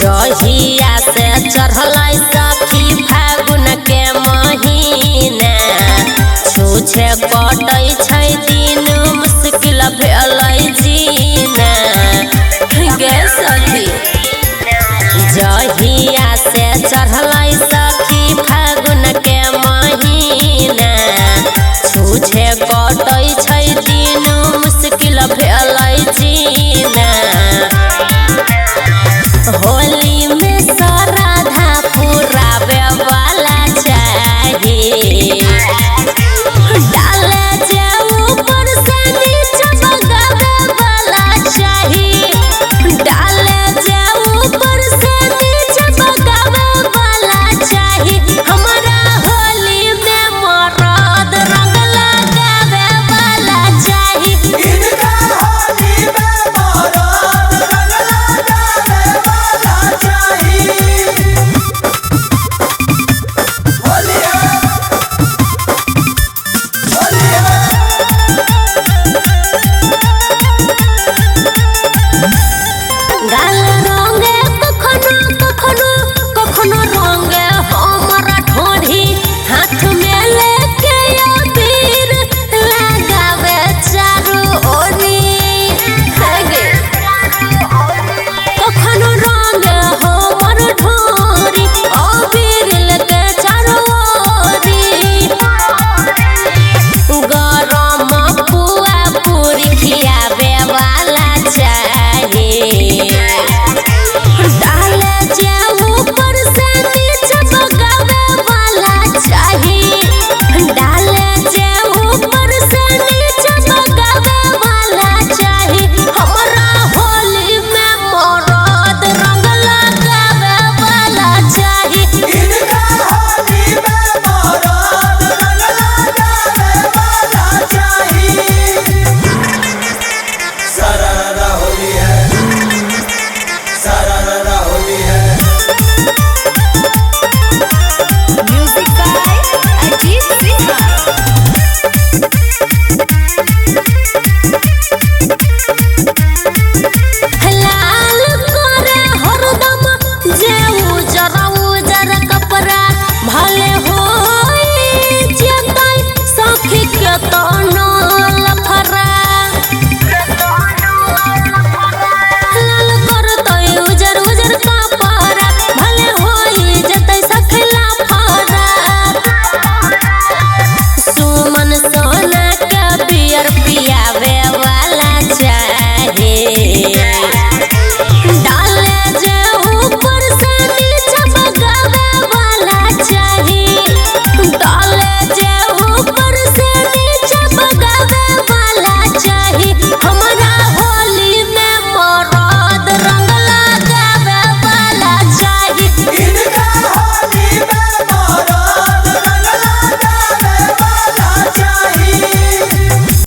जहिया से चढ़ल सखी फागुन के महीना छूछे कटै छै दिन मुश्किल भेल जीना गे सखी। जहिया से चढ़ल सखी फागुन के महीना छूछे कटै छै दिन मुश्किल भेल जीना। होली में श्रद्धा पुरावे वाला चाहिए, डाले जे ऊपर से नीचे बगावे वाला चाहिए, डाले जे ऊपर से नीचे बगावे वाला चाहिए। हमारा होली में मरद रंग लगावे वाला चाहिए। इनका होली में मरद रंग लगावे वाला चाहिए। होली है, होली है। गाल रंगे कखनो कखनो कखनो रंगे हमरा ढोढ़ी, हाथ में लेके अबीर लगावे चारू ओरी। कखनो रंगे हमर ढोढ़ी, अबीर लेके चारू ओरी। गरम पुआ पूरी खियावे वाला चाहिए,